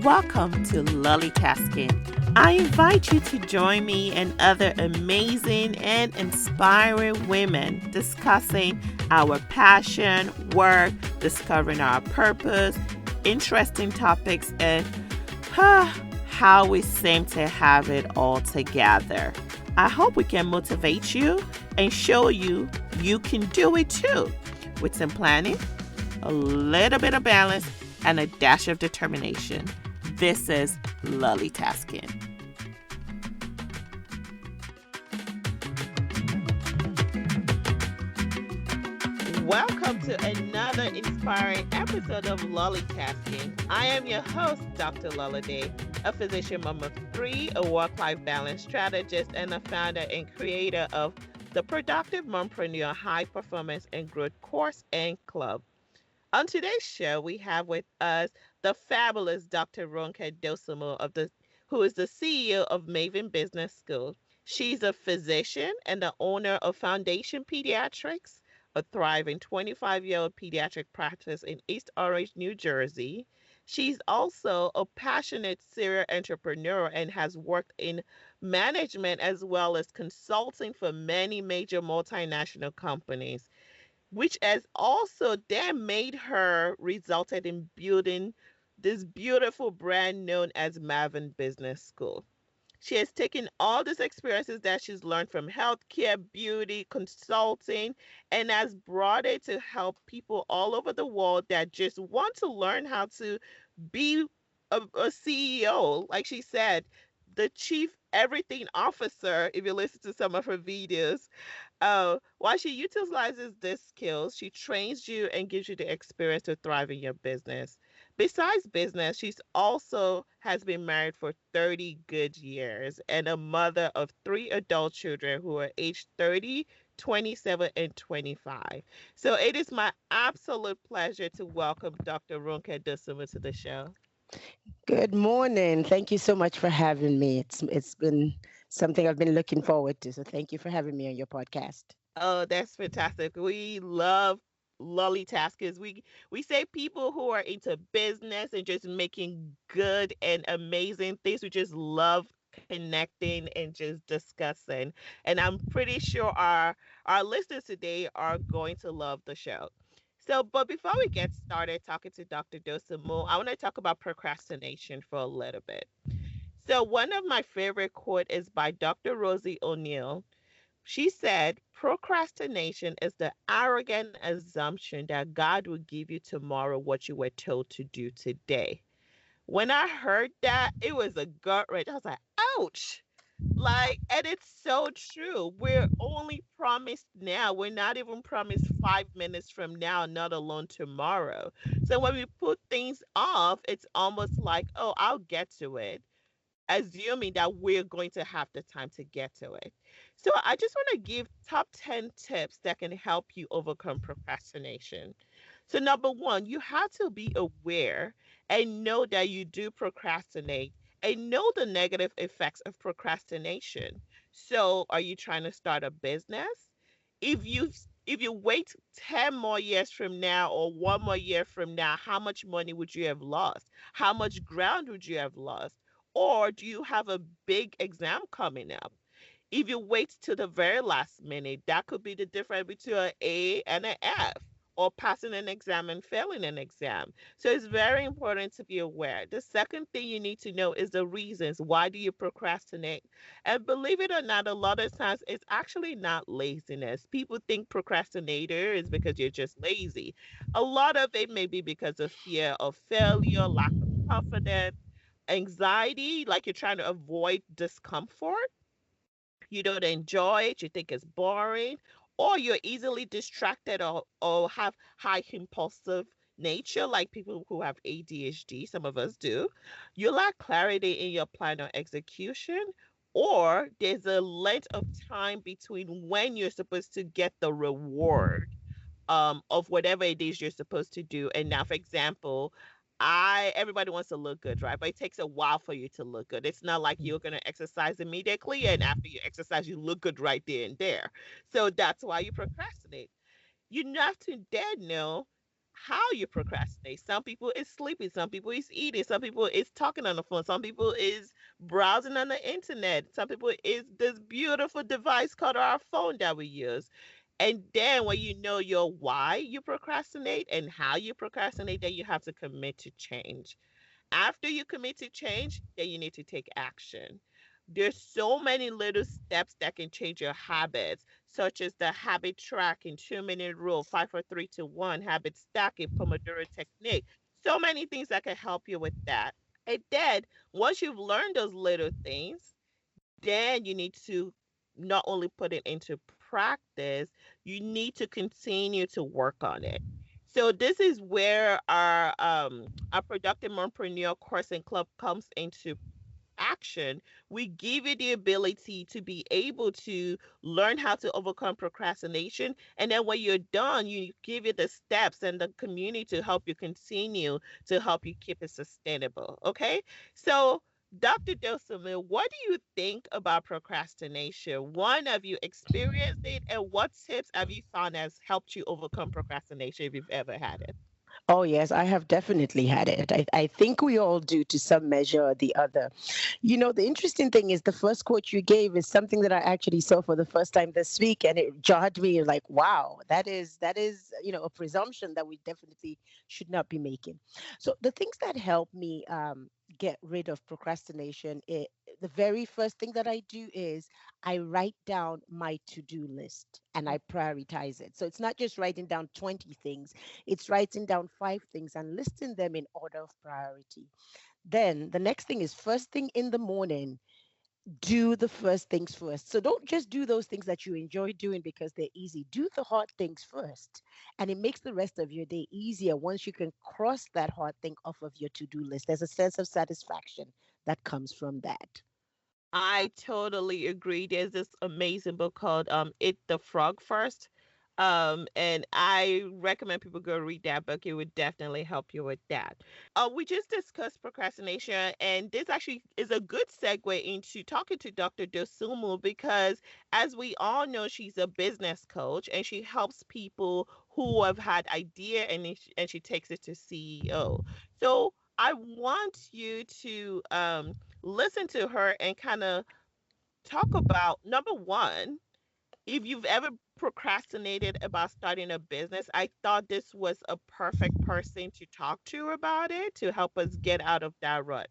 Welcome to LollieTasking. I invite you to join me and other amazing and inspiring women discussing our passion, work, discovering our purpose, interesting topics, and how we seem to have it all together. I hope we can motivate you and show you you can do it too with some planning, a little bit of balance, and a dash of determination. This is LollieTasking. Welcome to another inspiring episode of LollieTasking. I am your host, Dr. Lola, a physician mom of three, a work-life balance strategist, and the founder and creator of the Productive Mompreneur High Performance and Growth Course and Club. On today's show, we have with us the fabulous Dr. Dosunmu, who is the CEO of Maven Business School. She's a physician and the owner of Foundation Pediatrics, a thriving 25-year-old pediatric practice in East Orange, New Jersey. She's also a passionate serial entrepreneur and has worked in management as well as consulting for many major multinational companies, which has also then made her resulted in building this beautiful brand known as Maven Business School. She has taken all these experiences that she's learned from healthcare, beauty, consulting, and has brought it to help people all over the world that just want to learn how to be a CEO. Like she said, the chief everything officer, if you listen to some of her videos, while she utilizes these skills, she trains you and gives you the experience to thrive in your business. Besides business, she's also has been married for 30 good years and a mother of three adult children who are aged 30, 27, and 25. So it is my absolute pleasure to welcome Dr. Ronke Dosunmu to the show. Good morning. Thank you so much for having me. It's been something I've been looking forward to. So thank you for having me on your podcast. Oh, that's fantastic. We love lolly taskers. We say people who are into business and just making good and amazing things. We just love connecting and just discussing. And I'm pretty sure our listeners today are going to love the show. So, but before we get started talking to Dr. Dosunmu, I want to talk about procrastination for a little bit. So, one of my favorite quote is by Dr. Rosie O'Neill. She said, procrastination is the arrogant assumption that God will give you tomorrow what you were told to do today. When I heard that, it was a gut wrench. I was like, ouch. Like, and it's so true. We're only promised now. We're not even promised 5 minutes from now, not alone tomorrow. So when we put things off, it's almost like, oh, I'll get to it, assuming that we're going to have the time to get to it. So I just want to give top 10 tips that can help you overcome procrastination. So number 1, you have to be aware and know that you do procrastinate and know the negative effects of procrastination. So are you trying to start a business? If you if you wait 10 more years from now or one more year from now, how much money would you have lost? How much ground would you have lost? Or do you have a big exam coming up? If you wait to the very last minute, that could be the difference between an A and an F, or passing an exam and failing an exam. So it's very important to be aware. The second thing you need to know is the reasons. Why do you procrastinate? And believe it or not, a lot of times it's actually not laziness. People think procrastinator is because you're just lazy. A lot of it may be because of fear of failure, lack of confidence, anxiety, like you're trying to avoid discomfort, you don't enjoy it, you think it's boring, or you're easily distracted, or have high impulsive nature, like people who have ADHD, some of us do. You lack clarity in your plan or execution, or there's a length of time between when you're supposed to get the reward of whatever it is you're supposed to do. And now, for example, I everybody wants to look good, right? But it takes a while for you to look good. It's not like you're gonna exercise immediately, and after you exercise, you look good right there and there. So that's why you procrastinate. You have to then know how you procrastinate. Some people is sleeping, some people is eating, some people is talking on the phone, some people is browsing on the internet, some people is this beautiful device called our phone that we use. And then when you know your why you procrastinate and how you procrastinate, then you have to commit to change. After you commit to change, then you need to take action. There's so many little steps that can change your habits, such as the habit tracking, 2 minute rule, 5 4 3 2 1, habit stacking, Pomodoro technique. So many things that can help you with that. And then once you've learned those little things, then you need to not only put it into practice, you need to continue to work on it. So this is where our Productive Mompreneur course and club comes into action. We give you the ability to be able to learn how to overcome procrastination. And then when you're done, you give you the steps and the community to help you continue to help you keep it sustainable. Okay. So, Dr. Dosunmu, what do you think about procrastination? One, have you experienced it? And what tips have you found has helped you overcome procrastination if you've ever had it? Oh, yes, I have definitely had it. I think we all do to some measure or the other. You know, the interesting thing is the first quote you gave is something that I actually saw for the first time this week, and it jarred me like, wow, that is, a presumption that we definitely should not be making. So the things that help me get rid of procrastination, the very first thing that I do is I write down my to-do list and I prioritize it. So it's not just writing down 20 things, it's writing down 5 things and listing them in order of priority. Then the next thing is first thing in the morning, do the first things first. So don't just do those things that you enjoy doing because they're easy. Do the hard things first. And it makes the rest of your day easier once you can cross that hard thing off of your to do list. There's a sense of satisfaction that comes from that. I totally agree. There's this amazing book called Eat the Frog First. And I recommend people go read that book. It would definitely help you with that. We just discussed procrastination, and this actually is a good segue into talking to Dr. Dosunmu because, as we all know, she's a business coach and she helps people who have had idea and she takes it to CEO. So I want you to listen to her and kind of talk about number one, if you've ever procrastinated about starting a business, I thought this was a perfect person to talk to about it to help us get out of that rut.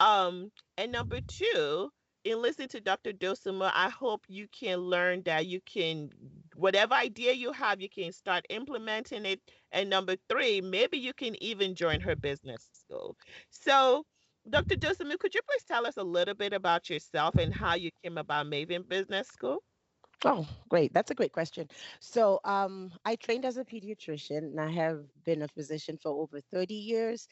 And number two, in listening to Dr. Dosuma, I hope you can learn that you can, whatever idea you have, you can start implementing it. And number three, maybe you can even join her business school. So, Dr. Dosuma, could you please tell us a little bit about yourself and how you came about Maven Business School? Oh, great. That's a great question. So, I trained as a pediatrician and I have been a physician for over 30 years.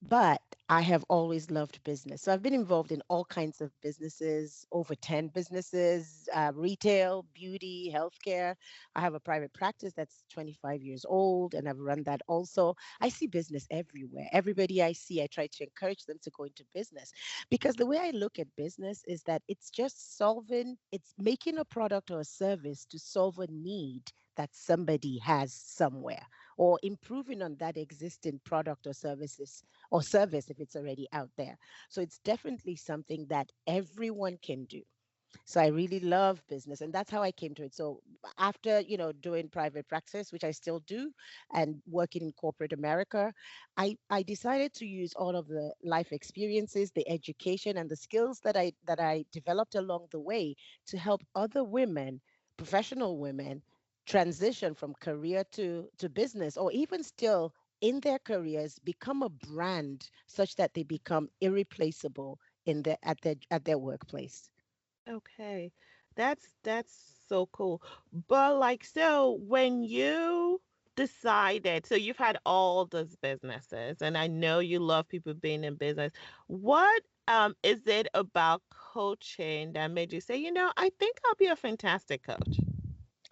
But I have always loved business. So I've been involved in all kinds of businesses, over 10 businesses, retail, beauty, healthcare. I have a private practice that's 25 years old, and I've run that also. I see business everywhere. Everybody I see, I try to encourage them to go into business because the way I look at business is that it's making a product or a service to solve a need that somebody has somewhere or improving on that existing product or service if it's already out there. So it's definitely something that everyone can do. So I really love business and that's how I came to it. So after, doing private practice, which I still do, and working in corporate America, I decided to use all of the life experiences, the education and the skills that I developed along the way to help other women, professional women, transition from career to business or even still in their careers become a brand such that they become irreplaceable at their workplace. Okay. That's so cool. But like so when you decided, so you've had all those businesses and I know you love people being in business. What is it about coaching that made you say, I think I'll be a fantastic coach?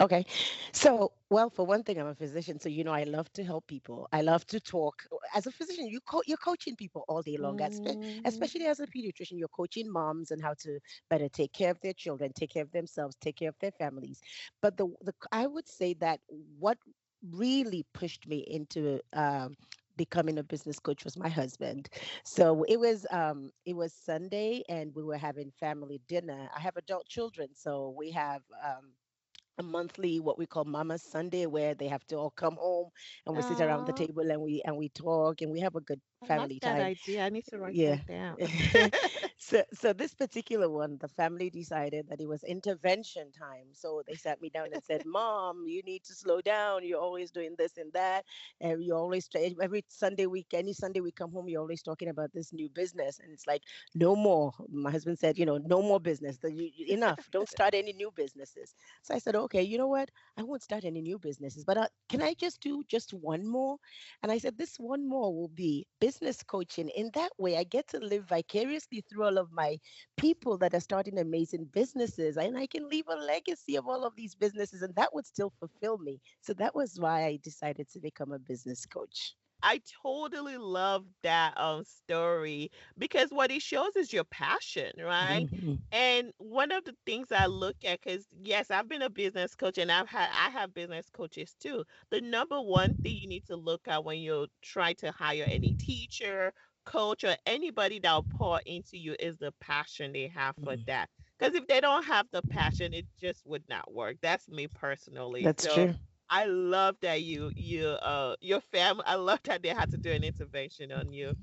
Okay. So, well, for one thing, I'm a physician, so I love to help people. I love to talk. As a physician, you're coaching people all day long. Mm, Especially as a pediatrician, you're coaching moms and how to better take care of their children, take care of themselves, take care of their families. But the I would say that what really pushed me into becoming a business coach was my husband. So it was Sunday, and we were having family dinner. I have adult children, so we have a monthly what we call Mama Sunday, where they have to all come home and we sit around the Oh, table and we talk and we have a good I like family that time. idea. I need to write Yeah. that down. So this particular one, the family decided that it was intervention time. So they sat me down and said, "Mom, you need to slow down. You're always doing this and that, and you always every Sunday week, any Sunday we come home, you're always talking about this new business." And it's like, no more. My husband said, no more business. Enough. Don't start any new businesses. So I said, okay, you know what? I won't start any new businesses, but can I just do just one more? And I said, this one more will be business coaching. In that way, I get to live vicariously through all of my people that are starting amazing businesses. And I can leave a legacy of all of these businesses, and that would still fulfill me. So that was why I decided to become a business coach. I totally love that story because what it shows is your passion, right? Hmm. And one of the things I look at, because yes, I've been a business coach and I have business coaches too. The number one thing you need to look at when you try to hire any teacher, coach, or anybody that will pour into you is the passion they have for Hmm. that. Because if they don't have the passion, it just would not work. That's me personally. That's So true. I love that your family. I love that they had to do an intervention on you.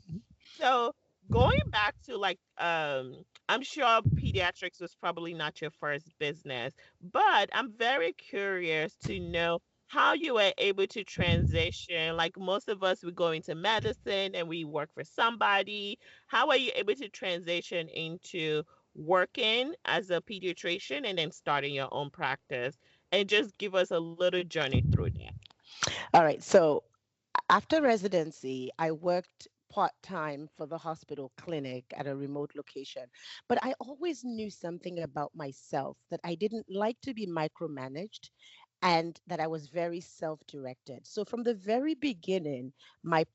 So going back to like I'm sure pediatrics was probably not your first business, but I'm very curious to know how you were able to transition. Like most of us we go into medicine and we work for somebody. How are you able to transition into working as a pediatrician and then starting your own practice? And just give us a little journey through that. All right. So after residency, I worked part time for the hospital clinic at a remote location. But I always knew something about myself that I didn't like to be micromanaged and that I was very self directed. So from the very beginning,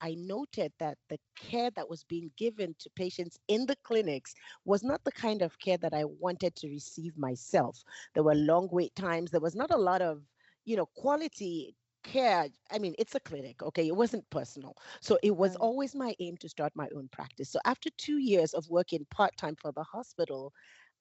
I noted that the care that was being given to patients in the clinics was not the kind of care that I wanted to receive myself. There were long wait times. There was not a lot of quality care. I mean, it's a clinic, okay? It wasn't personal. So it was Right. always my aim to start my own practice. So after 2 years of working part time for the hospital,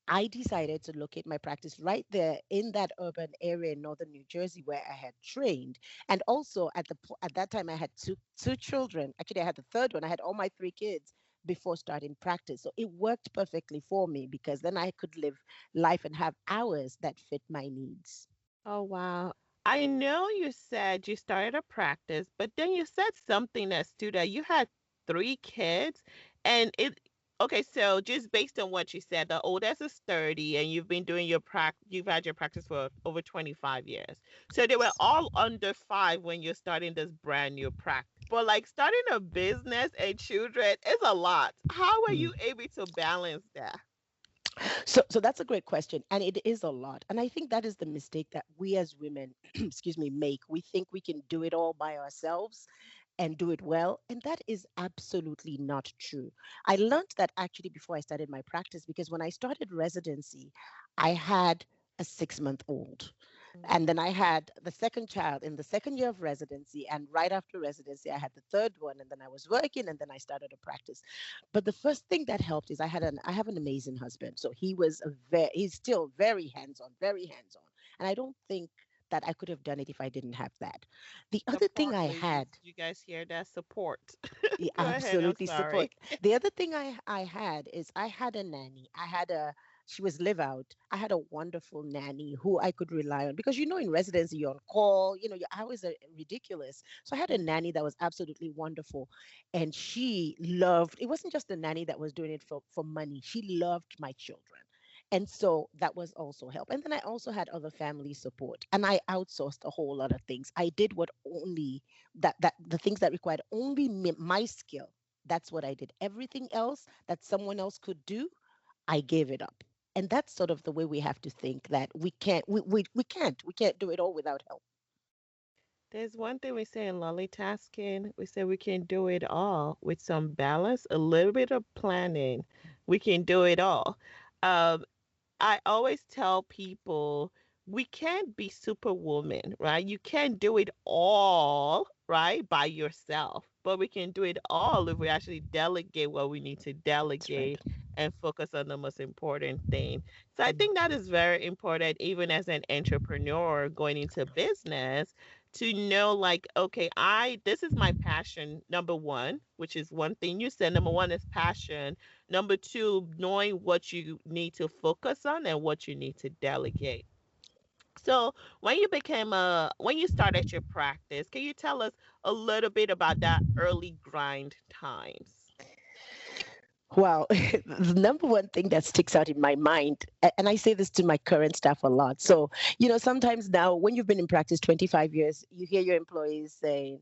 I decided to locate my practice right there in that urban area in northern New Jersey where I had trained. And also at that time I had two children. Actually, I had the third one. I had all my three kids before starting practice. So it worked perfectly for me because then I could live life and have hours that fit my needs. Oh, wow. I know you said you started a practice, but then you said something that stood out. You had three kids, and okay, so just based on what you said, the oldest is 30, and you've been doing you've had your practice for over 25 years. So they were all under 5 when you're starting this brand new practice. But like starting a business and children is a lot. How are you able to balance that? So that's a great question, and it is a lot. And I think that is the mistake that we as women, excuse me, make. We think we can do it all by ourselves and do it well, and that is absolutely not true. I learned that actually before I started my practice because when I started residency, I had a 6 month old. And then I had the second child in the second year of residency. And right after residency, I had the third one. And then I was working and then I started a practice. But the first thing that helped is I have an amazing husband. So he's still very hands-on, very hands-on. And I don't think that I could have done it if I didn't have that. The other thing Support, I ladies. had, You guys hear that? Support. Go ahead. I'm absolutely sorry. support. The other thing I had is I had a nanny. She was live out. I had a wonderful nanny who I could rely on because in residency you're on call. Your hours are ridiculous. So I had a nanny that was absolutely wonderful, and she loved. It wasn't just a nanny that was doing it for money. She loved my children. And so that was also help. And then I also had other family support, and I outsourced a whole lot of things. I did what only that the things that required only my skill. That's what I did. Everything else that someone else could do, I gave it up. And that's sort of the way we have to think that we can't do it all without help. There's one thing we say in LollieTasking. We say we can do it all with some balance, a little bit of planning. We can do it all. Um, I always tell people we can't be superwoman, right? You can't do it all, right, by yourself, but we can do it all if we actually delegate what we need to That's right. delegate and focus on the most important thing. So I Mm. think that is very important, even as an entrepreneur going into business, to know like, okay, this is my passion, number one, which is one thing you said. Number one is passion. Number two, knowing what you need to focus on and what you need to delegate. So when you started your practice, can you tell us a little bit about that early grind times? Well, the number one thing that sticks out in my mind, and I say this to my current staff a lot. So, sometimes now when you've been in practice 25 years, you hear your employees saying,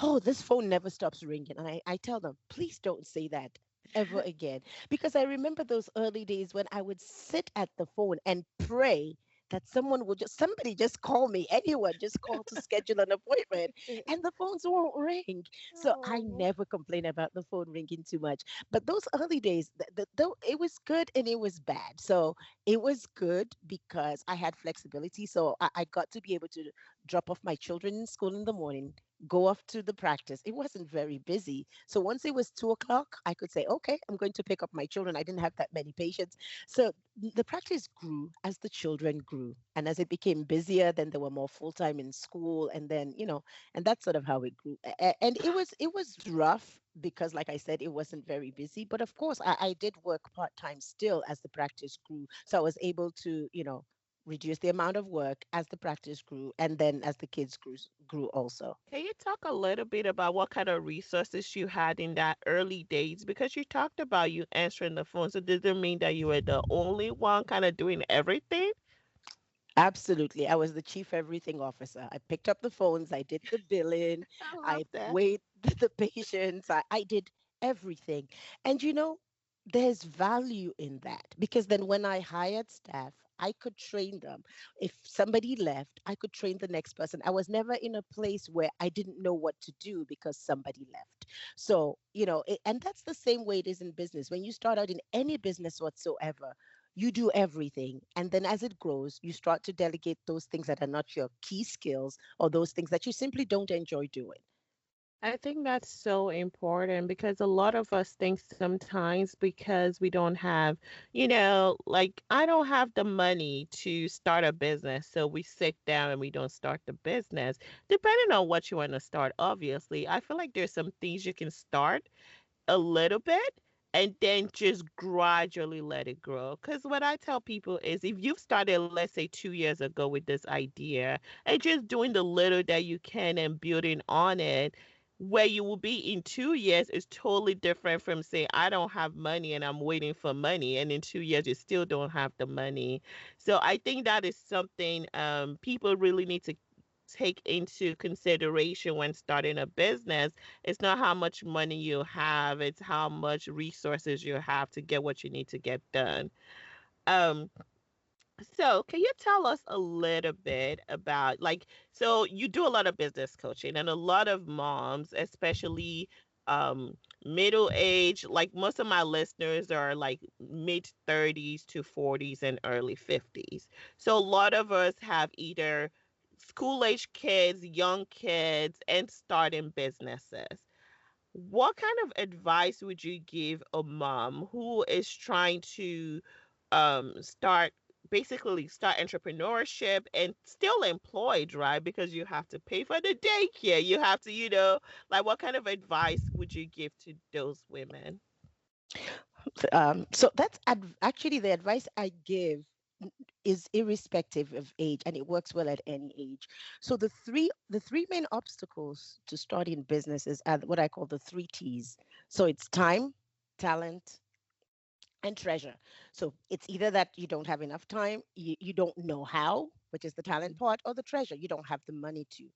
"Oh, this phone never stops ringing." And I tell them, please don't say that ever again. Because I remember those early days when I would sit at the phone and pray that somebody just call me, anyone just call to schedule an appointment, and the phones won't ring. So I Oh, never complain about the phone ringing too much. But those early days, though, it was good and it was bad. So it was good because I had flexibility. So I got to be able to drop off my children in school in the morning, go off to the practice. It wasn't very busy. So once it was 2 o'clock, I could say, okay, I'm going to pick up my children. I didn't have that many patients. So the practice grew as the children grew. And as it became busier, then there were more full time in school. And then, and that's sort of how it grew. And it was rough because, like I said, it wasn't very busy. But of course, I did work part time still as the practice grew. So I was able to, reduce the amount of work as the practice grew, and then as the kids grew also. can you talk a little bit about what kind of resources you had in that early days? Because you talked about you answering the phone, so does it mean that you were the only one kind of doing everything? Absolutely. I was the chief everything officer. I picked up the phones, I did the billing, I love I that. weighed the patients, I did everything. And there's value in that because then when I hired staff, I could train them. If somebody left, I could train the next person. I was never in a place where I didn't know what to do because somebody left. So, and that's the same way it is in business. When you start out in any business whatsoever, you do everything. And then as it grows, you start to delegate those things that are not your key skills or those things that you simply don't enjoy doing. I think that's so important because a lot of us think sometimes because we don't have, like I don't have the money to start a business. So we sit down and we don't start the business. Depending on what you want to start, obviously, I feel like there's some things you can start a little bit and then just gradually let it grow. Because what I tell people is if you've started, let's say 2 years ago with this idea and just doing the little that you can and building on it, where you will be in 2 years is totally different from saying, I don't have money and I'm waiting for money. And in 2 years, you still don't have the money. So I think that is something people really need to take into consideration when starting a business. It's not how much money you have, it's how much resources you have to get what you need to get done. Um, so can you tell us a little bit about like so you do a lot of business coaching and a lot of moms, especially um middle age, like most of my listeners are like mid 30s to 40s and early 50s. So a lot of us have either school age kids, young kids, and starting businesses. What kind of advice would you give a mom who is trying to start basically start entrepreneurship and still employed, right? Because you have to pay for the daycare. You have to, like what kind of advice would you give to those women? So that's actually the advice I give is irrespective of age, and it works well at any age. So the three main obstacles to starting businesses are what I call the three T's. So it's time, talent, and treasure. So it's either that you don't have enough time, you don't know how, which is the talent part, or the treasure, you don't have the money to.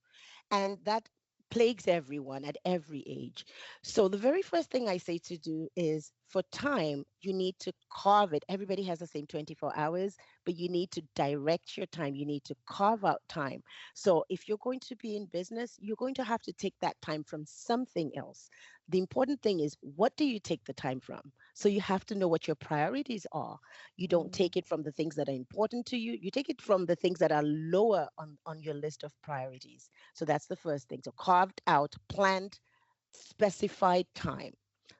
And that plagues everyone at every age. So the very first thing I say to do is for time, you need to carve it. Everybody has the same 24 hours, but you need to direct your time. You need to carve out time. So if you're going to be in business, you're going to have to take that time from something else. The important thing is, what do you take the time from? So you have to know what your priorities are. You don't Mhm. take it from the things that are important to you. You take it from the things that are lower on your list of priorities. So that's the first thing. So carved out, planned, specified time.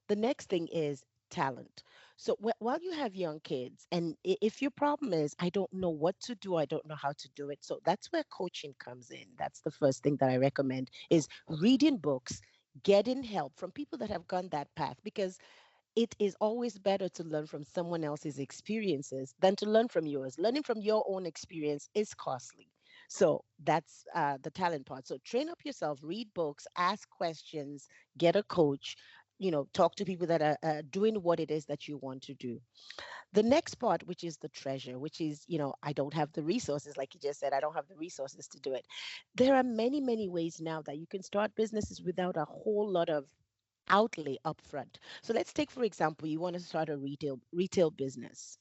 The next thing is talent. So while you have young kids, and if your problem is, I don't know what to do, I don't know how to do it, so that's where coaching comes in. That's the first thing that I recommend is reading books, getting help from people that have gone that path, because it is always better to learn from someone else's experiences than to learn from yours. Learning from your own experience is costly. So that's the talent part. So train up yourself, read books, ask questions, get a coach, talk to people that are doing what it is that you want to do. The next part, which is the treasure, which is, I don't have the resources, like you just said, I don't have the resources to do it. There are many, many ways now that you can start businesses without a whole lot of outlay upfront. So let's take, for example, you want to start a retail business.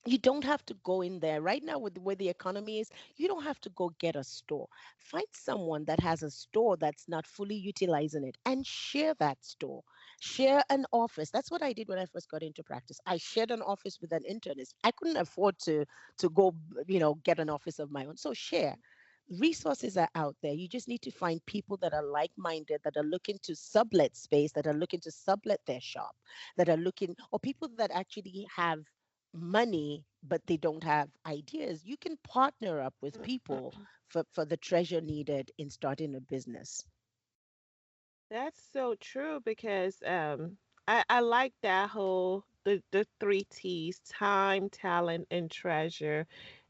You don't have to go in there right now with the way the economy is. You don't have to go get a store. Find someone that has a store that's not fully utilizing it and share that store. Share an office. That's what I did when I first got into practice. I shared an office with an internist. I couldn't afford to go, get an office of my own. So share. Resources are out there. You just need to find people that are like-minded, that are looking to sublet space, that are looking to sublet their shop, that are looking, or people that actually have money but they don't have ideas. You can partner up with people for the treasure needed in starting a business. That's so true because I like that whole the three T's: time, talent, and treasure.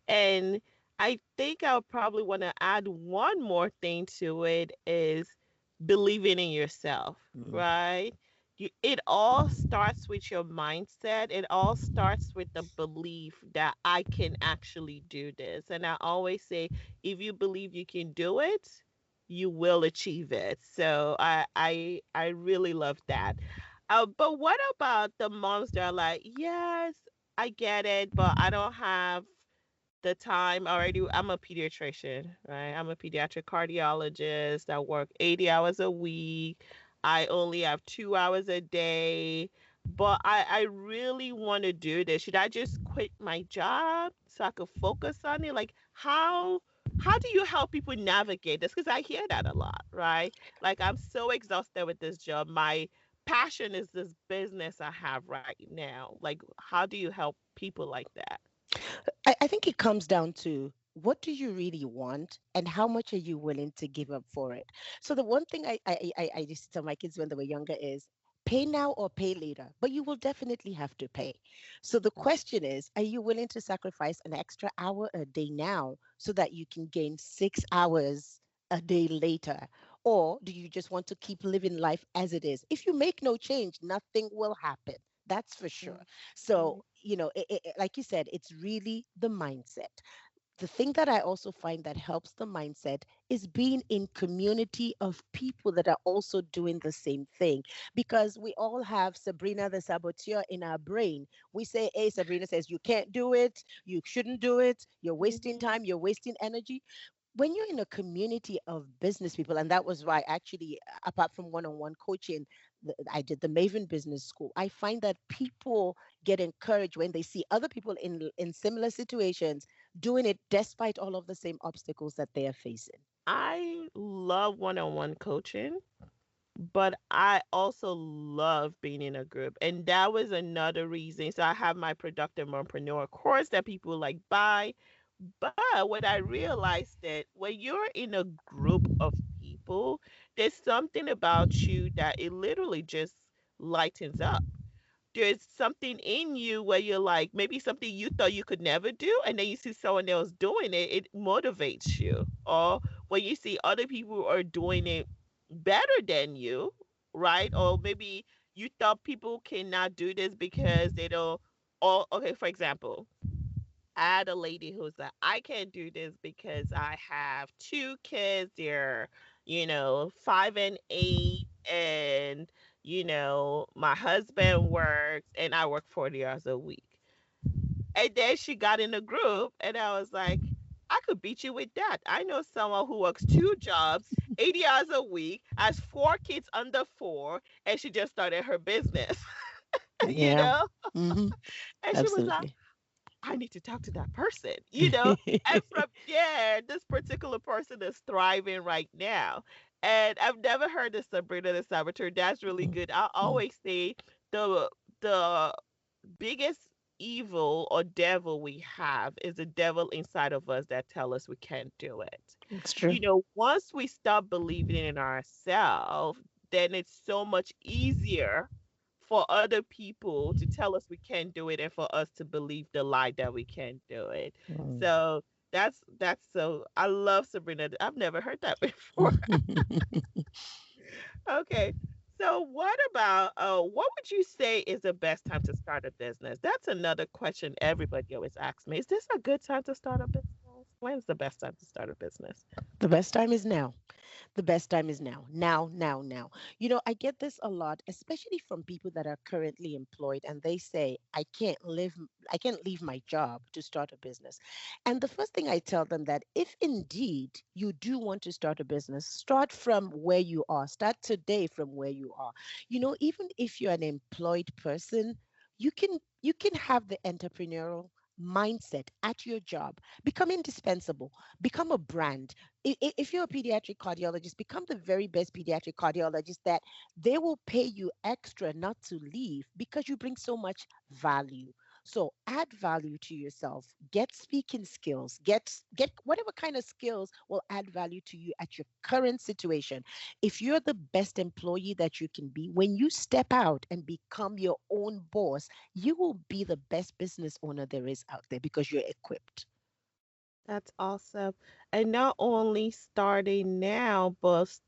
And I think I'll probably want to add one more thing to it is believing in yourself, Mm. right? It all starts with your mindset. It all starts with the belief that I can actually do this. And I always say, if you believe you can do it, you will achieve it. So I really love that. But what about the moms that are like, yes, I get it, but I don't have the time already. I'm a pediatrician, right? I'm a pediatric cardiologist. I work 80 hours a week. I only have 2 hours a day. But I really want to do this. Should I just quit my job so I could focus on it? Like how do you help people navigate this? Because I hear that a lot, right? Like I'm so exhausted with this job. My passion is this business I have right now. Like how do you help people like that? I think it comes down to, what do you really want and how much are you willing to give up for it? So the one thing I used to tell my kids when they were younger is, pay now or pay later, but you will definitely have to pay. So the question is, are you willing to sacrifice an extra hour a day now so that you can gain 6 hours a day later? Or do you just want to keep living life as it is? If you make no change, nothing will happen. That's for sure. Mhm. So, like you said, it's really the mindset. The thing that I also find that helps the mindset is being in community of people that are also doing the same thing, because we all have Sabrina the saboteur in our brain. We say, hey, Sabrina says you can't do it, you shouldn't do it, you're wasting Mhm. time, you're wasting energy. When you're in a community of business people, and that was why actually, apart from one-on-one coaching, I did the Maven Business School. I find that people get encouraged when they see other people in similar situations doing it despite all of the same obstacles that they are facing. I love one-on-one coaching, but I also love being in a group. And that was another reason. So I have my Productive Mompreneur course that people like buy. But what I realized that when you're in a group of people, there's something about you that it literally just lightens up. There's something in you where you're like, maybe something you thought you could never do, and then you see someone else doing it, it motivates you. Or when you see other people are doing it better than you, right? Or maybe you thought people cannot do this because they don't. Or, okay, for example, I had a lady who's like, I can't do this because I have two kids. They're, 5 and 8, and My husband works and I work 40 hours a week. And then she got in a group, and I was like, I could beat you with that. I know someone who works two jobs, 80 hours a week, has four kids under four, and she just started her business, you Yeah. know? Hmm. And she was like, Absolutely. I need to talk to that person. And from there, this particular person is thriving right now. And I've never heard of Sabrina the Saboteur. That's really good. I Mm. always say the the biggest evil or devil we have is the devil inside of us that tell us we can't do it. It's true. Once we stop believing in ourselves, then it's so much easier for other people to tell us we can't do it and for us to believe the lie that we can't do it. Mm. So that's so I love Sabrina. I've never heard that before. Okay. So what about what would you say is the best time to start a business? That's another question everybody always asks me. Is this a good time to start a business? When's the best time to start a business? The best time is now. The best time is now. Now, now, now. I get this a lot, especially from people that are currently employed, and they say, I can't leave my job to start a business. And the first thing I tell them that if indeed you do want to start a business, start from where you are. Start today from where you are. Even if you're an employed person, you can have the entrepreneurial mindset at your job. Become indispensable, become a brand. If you're a pediatric cardiologist, become the very best pediatric cardiologist that they will pay you extra not to leave because you bring so much value. So add value to yourself. Get speaking skills. Get whatever kind of skills will add value to you at your current situation. If you're the best employee that you can be, when you step out and become your own boss, you will be the best business owner there is out there because you're equipped. That's awesome. And not only starting now, but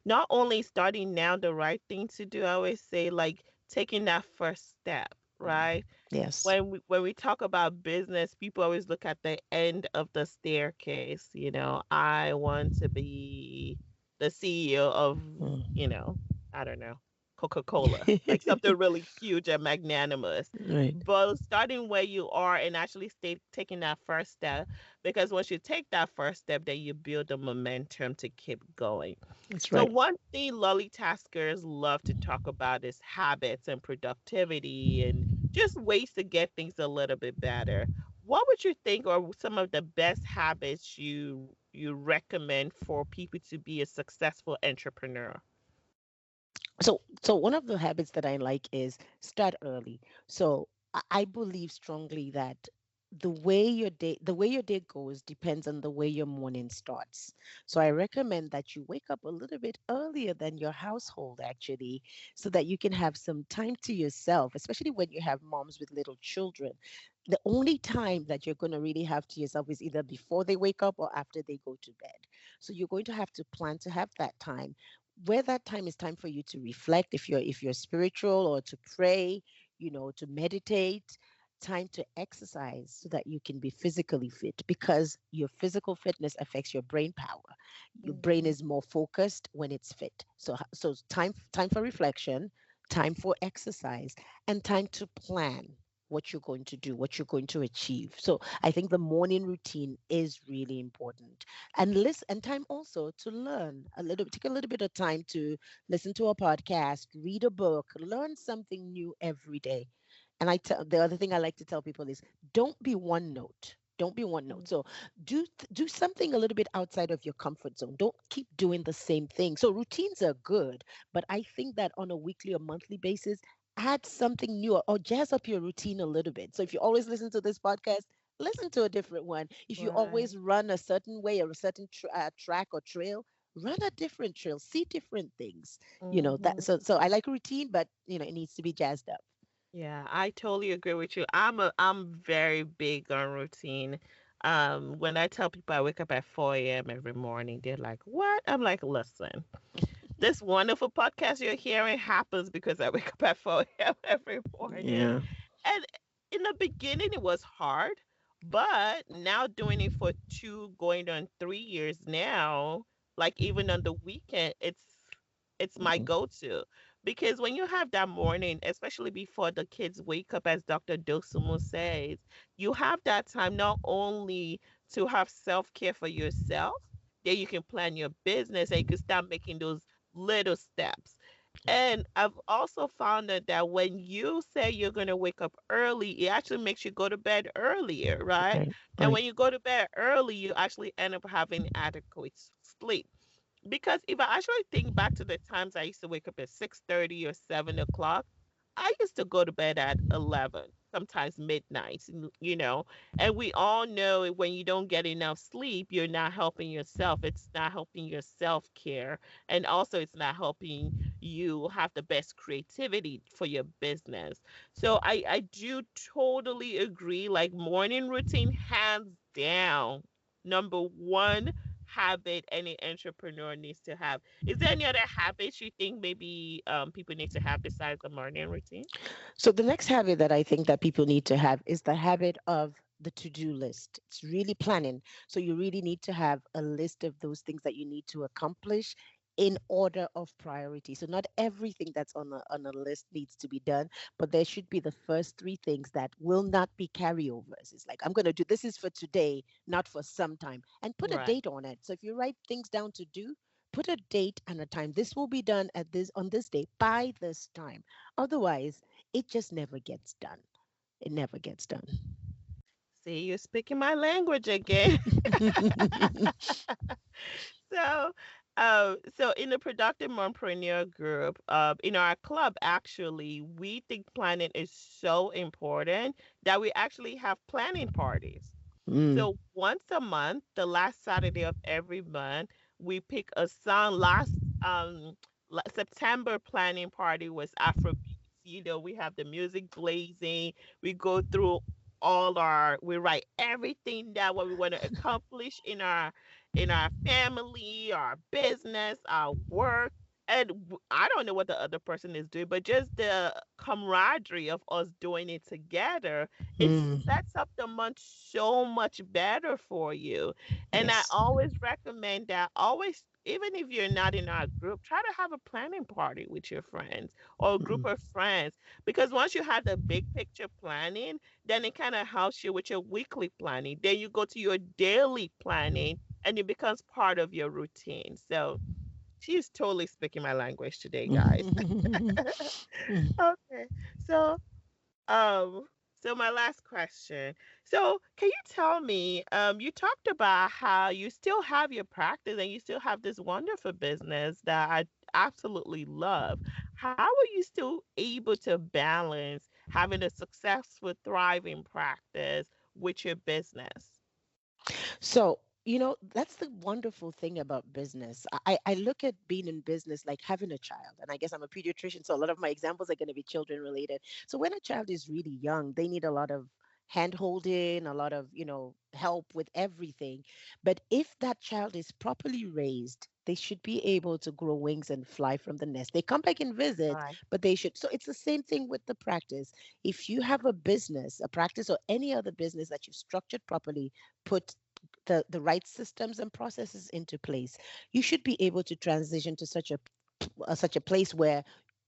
not only starting now, the right thing to do, I always say, like taking that first step, Mm. right? Yes. When we talk about business, people always look at the end of the staircase. I want to be the CEO of, you Mm. know, I don't know, Coca-Cola, like something really huge and magnanimous. Right. But starting where you are and actually taking that first step, because once you take that first step, then you build the momentum to keep going. That's So right. one thing lolly taskers love to talk about is habits and productivity and just ways to get things a little bit better. What would you think are some of the best habits you recommend for people to be a successful entrepreneur? So one of the habits that I like is start early. So I believe strongly that the way your day goes depends on the way your morning starts. So I recommend that you wake up a little bit earlier than your household actually, so that you can have some time to yourself, especially when you have moms with little children. The only time that you're going to really have to yourself is either before they wake up or after they go to bed. So you're going to have to plan to have that time, where that time is time for you to reflect, if you're spiritual, or to pray, to meditate, time to exercise so that you can be physically fit, because your physical fitness affects your brain power. Your brain Mhm. is more focused when it's fit. So time for reflection, time for exercise, and time to plan what you're going to do, what you're going to achieve. So I think the morning routine is really important. And listen, and time also to learn a little, take a little bit of time to listen to a podcast, read a book, learn something new every day. And the other thing I like to tell people is, don't be one note. Don't be one note. So do something a little bit outside of your comfort zone. Don't keep doing the same thing. So routines are good, but I think that on a weekly or monthly basis, add something new, or jazz up your routine a little bit. So if you always listen to this podcast, listen to a different one. If you Right. always run a certain way, or a certain track or trail, run a different trail, see different things. That. Mhm. So I like routine, but it needs to be jazzed up. Yeah, I totally agree with you. I'm very big on routine. When I tell people I wake up at 4 a.m. every morning, they're like, "What?" I'm like, "Listen, this wonderful podcast you're hearing happens because I wake up at 4 a.m. every morning." Yeah. And in the beginning, it was hard, but now doing it for going on 3 years now, like even on the weekend, it's my Mhm. go-to Because when you have that morning, especially before the kids wake up, as Dr. Dosunmu says, you have that time not only to have self-care for yourself, then you can plan your business and you can start making those little steps. And I've also found that when you say you're going to wake up early, it actually makes you go to bed earlier, right? Right, And right. when you go to bed early, you actually end up having adequate sleep. Because if I actually think back to the times I used to wake up at 6:30 or 7 o'clock, I used to go to bed at 11, sometimes midnight, and we all know when you don't get enough sleep, you're not helping yourself. It's not helping your self-care. And also it's not helping you have the best creativity for your business. So I do totally agree. Like morning routine, hands down, number one habit any entrepreneur needs to have. Is there any other habits you think maybe people need to have besides the morning routine? So the next habit that I think that people need to have is the habit of the to-do list. It's really planning. So you really need to have a list of those things that you need to accomplish in order of priority. So not everything that's on a list needs to be done, but there should be the first three things that will not be carryovers. It's like I'm going to do this is for today, not for some time, and put a Right. date on it. So if you write things down to do, put a date and a time. This will be done at this on this day by this time. Otherwise, it just never gets done. It never gets done. See, you're speaking my language again. So in the Productive Mompreneur group, in our club, actually, we think planning is so important that we actually have planning parties. Mm, So once a month, the last Saturday of every month, we pick a song. Last September planning party was Afrobeats. We have the music blazing. We go through we write everything that what we want to accomplish in our family, our business, our work. And I don't know what the other person is doing, but just the camaraderie of us doing it together, it mm, sets up the month so much better for you. And I yes. always recommend that always, even if you're not in our group, try to have a planning party with your friends or a group Mm, of friends. Because once you have the big picture planning, then it kind of helps you with your weekly planning. Then you go to your daily planning and it becomes part of your routine. So she's totally speaking my language today, guys. mm. Okay. So um, so my last question. So can you tell me, you talked about how you still have your practice and you still have this wonderful business that I absolutely love. How are you still able to balance having a successful, thriving practice with your business? So, that's the wonderful thing about business. I look at being in business like having a child. And I guess I'm a pediatrician, so a lot of my examples are going to be children related. So when a child is really young, they need a lot of hand holding, a lot of, help with everything. But if that child is properly raised, they should be able to grow wings and fly from the nest. They come back and visit, Right. but they should. So it's the same thing with the practice. If you have a business, a practice, or any other business that you've structured properly, put the right systems and processes into place, you should be able to transition to such a place where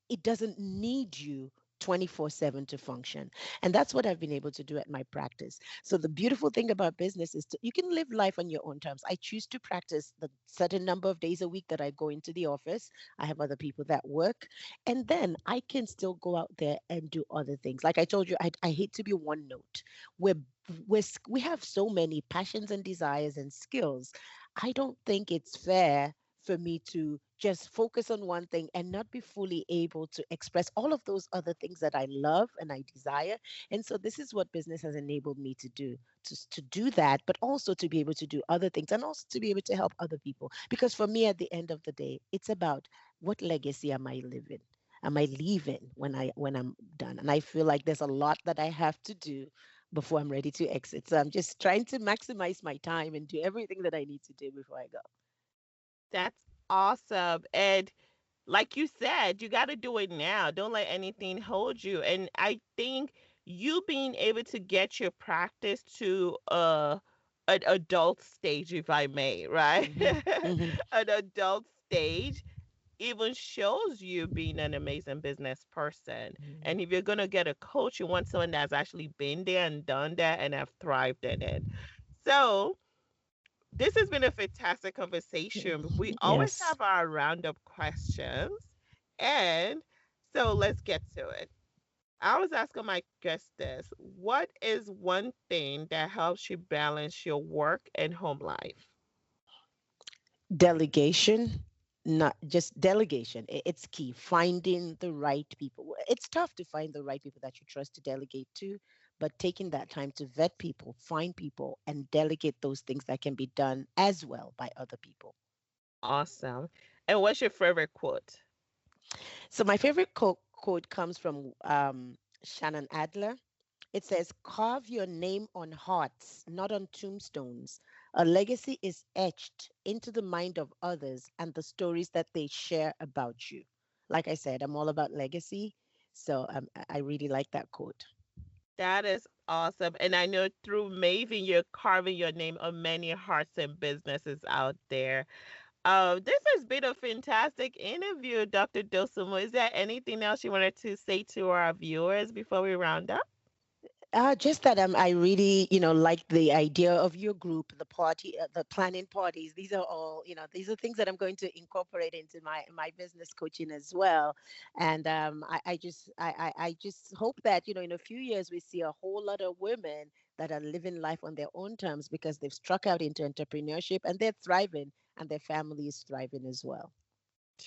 it doesn't need you 24/7 to function. And that's what I've been able to do at my practice. So the beautiful thing about business is you can live life on your own terms. I choose to practice the certain number of days a week that I go into the office. I have other people that work. And then I can still go out there and do other things. Like I told you, I hate to be one note. We're, we have so many passions and desires and skills. I don't think it's fair for me to just focus on one thing and not be fully able to express all of those other things that I love and I desire. And so this is what business has enabled me to do, to do that, but also to be able to do other things and also to be able to help other people. Because for me, at the end of the day, it's about what legacy am I living? Am I leaving when I'm done? And I feel like there's a lot that I have to do before I'm ready to exit. So I'm just trying to maximize my time and do everything that I need to do before I go. That's awesome. And like you said, you got to do it now. Don't let anything hold you. And I think you being able to get your practice to an adult stage, if I may, right? Hmm. Hmm. An adult stage even shows you being an amazing business person. Mhm. And if you're going to get a coach, you want someone that's actually been there and done that and have thrived in it. So, this has been a fantastic conversation. We always Yes. have our roundup questions. And so let's get to it. I always ask my guests this: what is one thing that helps you balance your work and home life? Delegation, not just delegation. It's key. Finding the right people. It's tough to find the right people that you trust to delegate to, but taking that time to vet people, find people, and delegate those things that can be done as well by other people. Awesome. And what's your favorite quote? So my favorite quote comes from Shannon Adler. It says, "Carve your name on hearts, not on tombstones. A legacy is etched into the mind of others and the stories that they share about you." Like I said, I'm all about legacy. So I really like that quote. That is awesome. And I know through Maven, you're carving your name on many hearts and businesses out there. This has been a fantastic interview, Dr. Dosunmu. Is there anything else you wanted to say to our viewers before we round up? Just that I really, like the idea of your group, the party, the planning parties. These are all, these are things that I'm going to incorporate into my business coaching as well. And I just hope that in a few years we see a whole lot of women that are living life on their own terms because they've struck out into entrepreneurship and they're thriving and their family is thriving as well.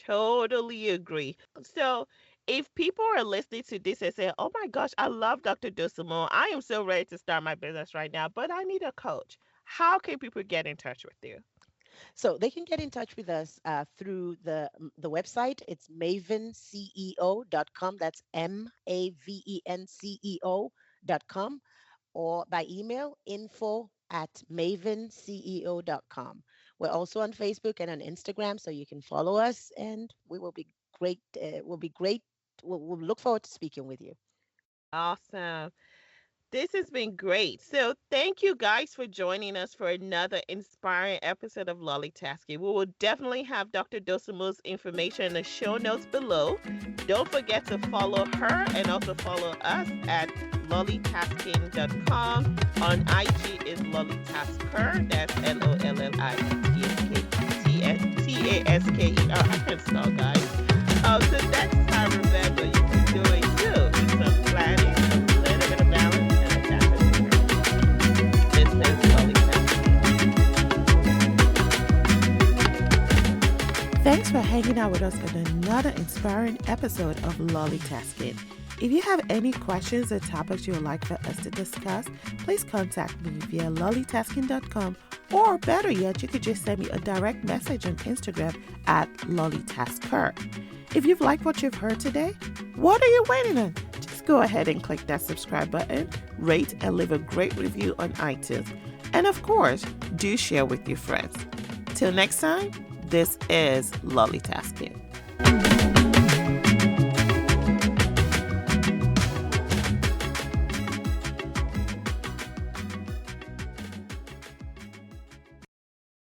Totally agree. So, if people are listening to this and say, "Oh my gosh, I love Dr. Dosunmu. I am so ready to start my business right now, but I need a coach." How can people get in touch with you? So they can get in touch with us through the website. It's mavenceo.com. That's mavenceo.com, or by email info@mavenceo.com. We're also on Facebook and on Instagram, so you can follow us, and we will be great. We'll be great. We'll look forward to speaking with you. Awesome. This has been great. So, thank you guys for joining us for another inspiring episode of LollieTasking. We will definitely have Dr. Dosunmu's information in the show notes below. Don't forget to follow her and also follow us at LollieTasking.com. On IG is LollieTasker. That's LollieTasker. I can spell, guys. So next time, remember, you can do it too. With some planning, a little bit of balance, and a dash of determination. This is LollieTasking. Thanks for hanging out with us on another inspiring episode of LollieTasking. If you have any questions or topics you would like for us to discuss, please contact me via lollytasking.com, or better yet, you could just send me a direct message on Instagram at LollieTasker. If you've liked what you've heard today, what are you waiting on? Just go ahead and click that subscribe button, rate, and leave a great review on iTunes. And of course, do share with your friends. Till next time, this is LollieTasking.